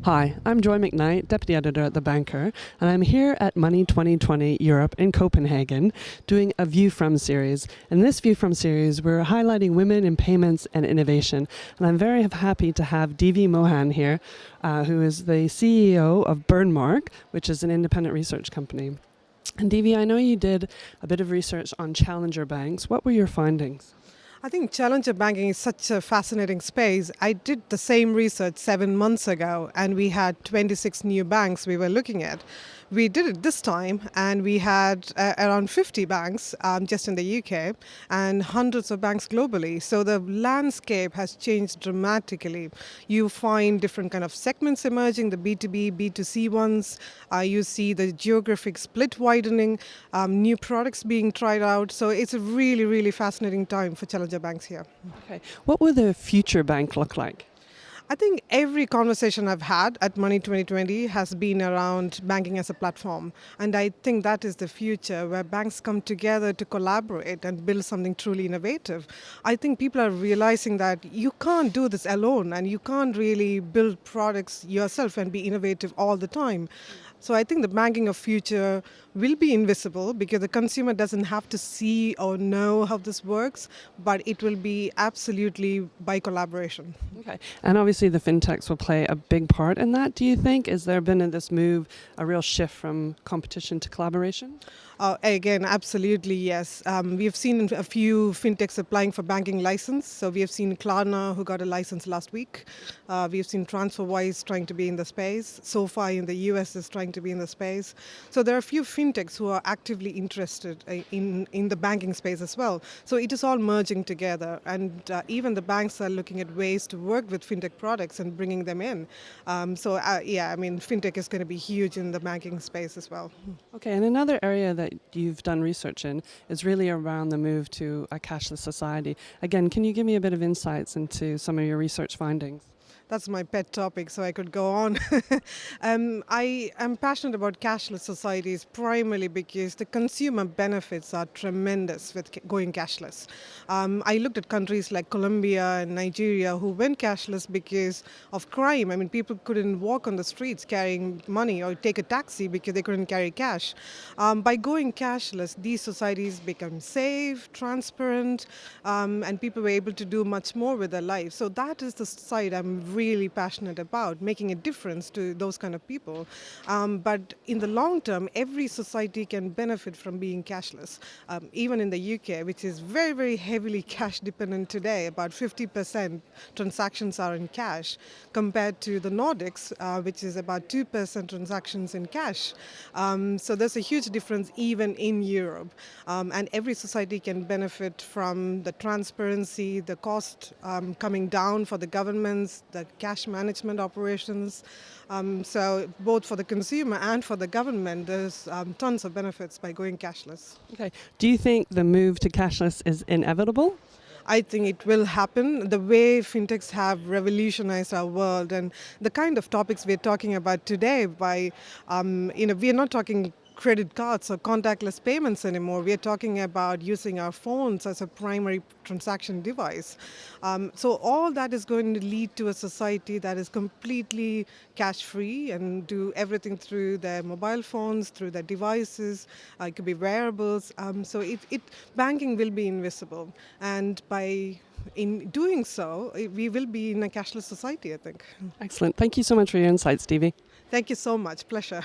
Hi, I'm Joy Macknight, Deputy Editor at The Banker, and I'm here at Money 2020 Europe in Copenhagen doing a View From series. In this View From series, we're highlighting women in payments and innovation, and I'm very happy to have Devie Mohan here, who is the CEO of Burnmark, which is an independent research company. And Devie, I know you did a bit of research on challenger banks. What were your findings? I think challenger banking is such a fascinating space. I did the same research 7 months ago, and we had 26 new banks we were looking at. We did it this time, and we had around 50 banks just in the UK and hundreds of banks globally. So the landscape has changed dramatically. You find different kind of segments emerging, the B2B, B2C ones. You see the geographic split widening, new products being tried out. So it's a really, really fascinating time for challenger banks here. Okay. What will the future bank look like? I think every conversation I've had at Money 2020 has been around banking as a platform. And I think that is the future, where banks come together to collaborate and build something truly innovative. I think people are realizing that you can't do this alone, and you can't really build products yourself and be innovative all the time. So I think the banking of future will be invisible because the consumer doesn't have to see or know how this works, but it will be absolutely by collaboration. Okay. And obviously the fintechs will play a big part in that, do you think? Has there been in this move a real shift from competition to collaboration? Again, absolutely, yes. We've seen a few fintechs applying for banking license. So we have seen Klarna, who got a license last week. We've seen TransferWise trying to be in the space. SoFi in the US is trying to be in the space. So there are a few fintechs who are actively interested in the banking space as well. So it is all merging together. And even the banks are looking at ways to work with fintech products and bringing them in. Fintech is going to be huge in the banking space as well. Okay, and another area that you've done research in is really around the move to a cashless society. Again, can you give me a bit of insights into some of your research findings? That's my pet topic, so I could go on. I am passionate about cashless societies primarily because the consumer benefits are tremendous with going cashless. I looked at countries like Colombia and Nigeria who went cashless because of crime. I mean, people couldn't walk on the streets carrying money or take a taxi because they couldn't carry cash. By going cashless, these societies become safe, transparent, and people were able to do much more with their lives. So that is the side I'm really passionate about, making a difference to those kind of people. But in the long term, every society can benefit from being cashless. Even in the UK, which is very, very heavily cash dependent today, about 50% transactions are in cash, compared to the Nordics, which is about 2% transactions in cash. So there's a huge difference even in Europe. And every society can benefit from the transparency, the cost coming down for the governments, the cash management operations. So both for the consumer and for the government, there's tons of benefits by going cashless. Okay. Do you think the move to cashless is inevitable? I think it will happen. The way fintechs have revolutionized our world and the kind of topics we're talking about today we are not talking credit cards or contactless payments anymore. We are talking about using our phones as a primary transaction device. So all that is going to lead to a society that is completely cash-free and do everything through their mobile phones, through their devices. It could be wearables. So banking will be invisible. And in doing so, we will be in a cashless society, I think. Excellent. Thank you so much for your insights, Devie. Thank you so much. Pleasure.